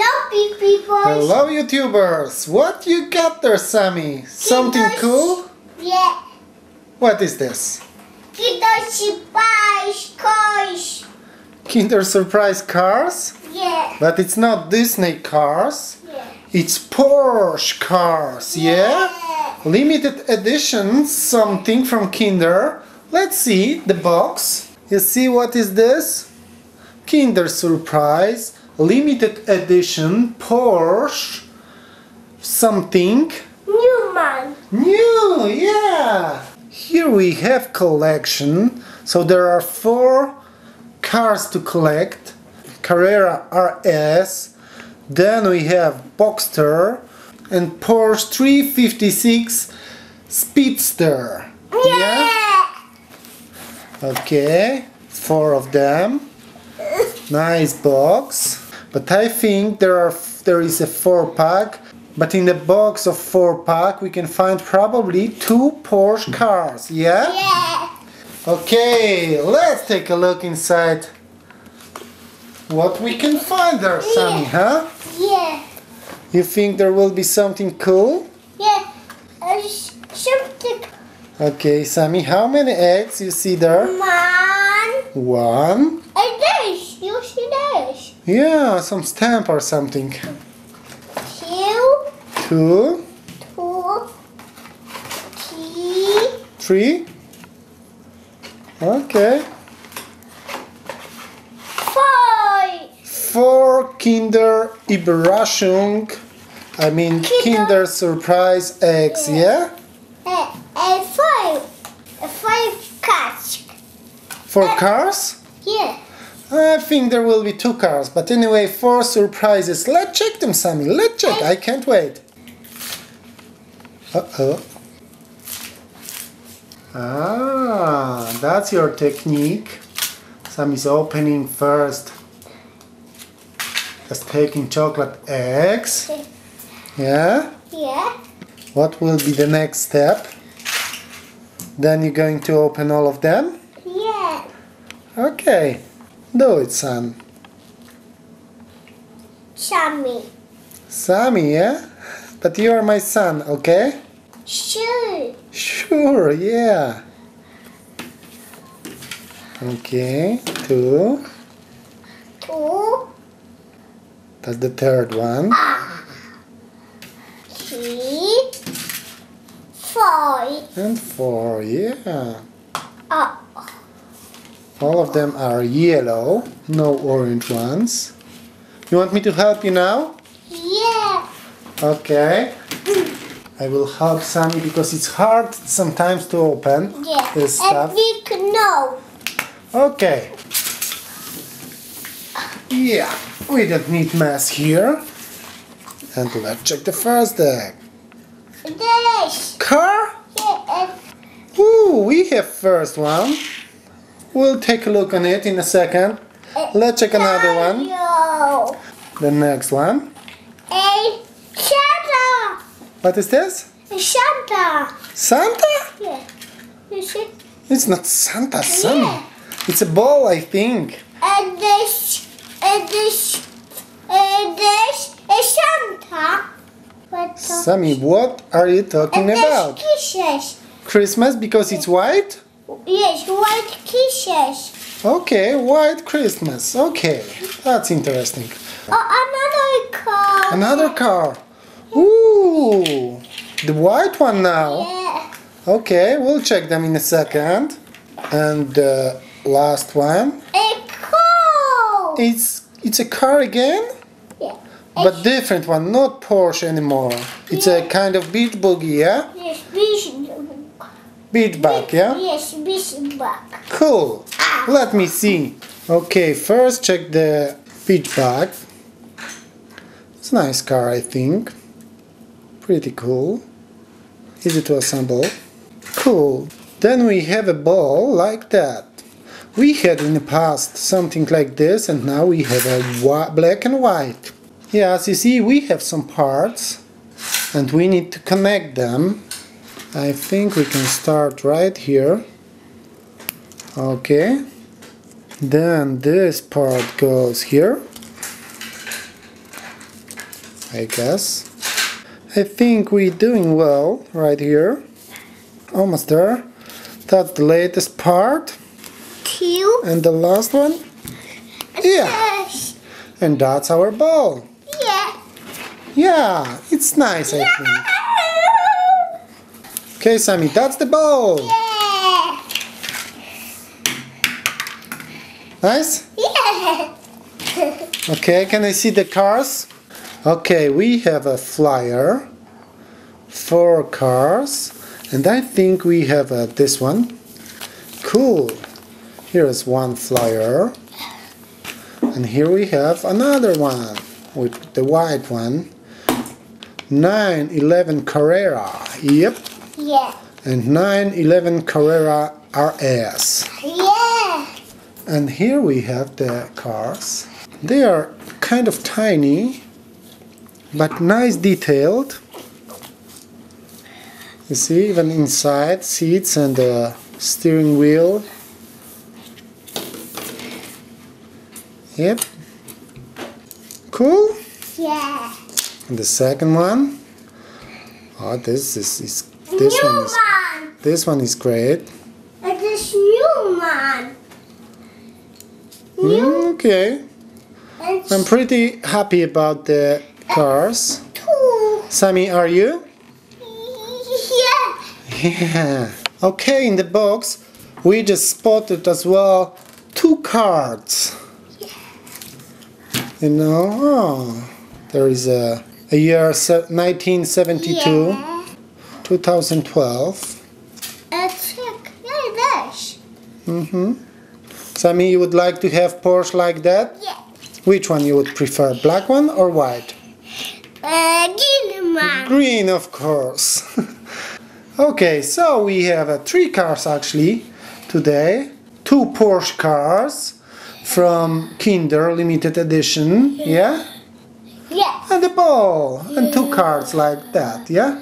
Hello, people. Hello, YouTubers. What you got there, Sammy? Something cool? Yeah. What is this? Kinder Sutprise Eggs. Kinder Surprise cars? Yeah. But it's not Disney cars. Yeah. It's Porsche cars, yeah? Limited edition, something from Kinder. Let's see the box. You see what is this? Kinder Surprise limited edition Porsche something. New man. New, yeah. Here we have collection. So there are 4 cars to collect. Carrera RS. Then we have Boxster and Porsche 356 Speedster. Yeah. Okay, 4 of them. Nice box. But I think there is a 4-pack. But in the box of 4-pack we can find probably 2 Porsche cars. Yeah? Yeah. Okay, let's take a look inside. What we can find there, Sammy, huh? Yeah. You think there will be something cool? Yeah. Something. Okay, Sammy, how many eggs you see there? 1. 1. And this. You see this? Yeah, some stamp or something. 2. 2. 2. 3. 3. Okay. 5. 4 Kinder Überraschung. I mean Kinder Surprise Eggs, yeah? And 5. 5 cats. 4 cars? Yeah. I think there will be 2 cars, but anyway, 4 surprises. Let's check them, Sammy. Let's check. I can't wait. Uh-oh. Ah, that's your technique. Sammy's opening first. Just taking chocolate eggs. Yeah? Yeah. What will be the next step? Then you're going to open all of them? Yeah. Okay. Do it, son. Sammy. Sammy, yeah? But you are my son, okay? Sure. Sure, yeah. Okay, 2. 2. That's the 3rd one. 3. 4. And 4, yeah. Oh. All of them are yellow, no orange ones. You want me to help you now? Yeah. Okay. I will help Sammy because it's hard sometimes to open Yeah. this stuff. And big no. Okay. Yeah, we don't need mess here. And let's check the first egg. This. Car? Yeah. Ooh, we have first one. We'll take a look on it in a second. Let's check another one. No. The next one. A Santa. What is this? Santa. Santa? Yeah. You see? It's not Santa, Sammy. Yeah. It's a ball, I think. And this is Santa. What the- Sammy, what are you talking and about? there's kisses. Christmas because it's white? Yes, white kisses. Okay, white Christmas. Okay, that's interesting. Oh, another car. Another car. Ooh, the white one now. Yeah. Okay, we'll check them in a second. And the last one. A car. It's a car again, Yeah. but different one, not Porsche anymore. It's a kind of beach buggy, yeah? Yes, beach. Beach bug, yeah? Yes, beach bug. Cool. Let me see. Okay, first check the beach bag. It's a nice car, I think. Pretty cool. Easy to assemble. Cool. Then we have a ball like that. We had in the past something like this, and now we have a black and white. Yeah, as you see, we have some parts and we need to connect them. I think we can start right here. Okay. Then this part goes here. I guess. I think we're doing well right here. Almost there. That's the latest part. Two. And the last one. Yeah. Yes. And that's our ball. Yeah. Yeah, it's nice, I think. Okay, Sammy, that's the ball. Yeah. Nice? Yeah. Okay, can I see the cars? Okay, we have a flyer. 4 cars. And I think we have this one. Cool. Here is one flyer. And here we have another one with the white one. 911 Carrera. Yep. Yeah. And 911 Carrera RS. Yeah. And here we have the cars. They are kind of tiny, but nice detailed. You see, even inside, seats and the steering wheel. Yep. Cool. Yeah. And the second one. Oh, this one is great. It's this new one. Okay. It's I'm pretty happy about the cars. 2. Sammy, are you? Yeah. Yeah. Okay, in the box we just spotted as well 2 cards. You know, oh, there is a year 1972, Yeah. 2012. Check. Yeah, this. Sammy, you would like to have Porsche like that? Yeah. Which one you would prefer, black one or white? Green one. Green, of course. Okay, so we have 3 cars actually today. 2 Porsche cars from Kinder limited edition, yeah? Yeah. And a ball, and 2 cards like that, yeah?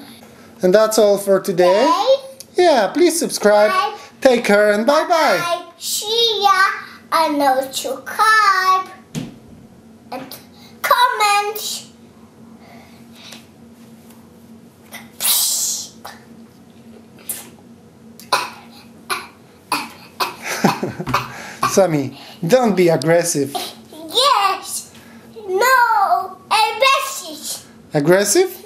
And that's all for today. Yeah, please subscribe. Take care and bye bye. See ya. I know to subscribe and comment. Sammy, don't be aggressive. Yes. No. A message. Aggressive?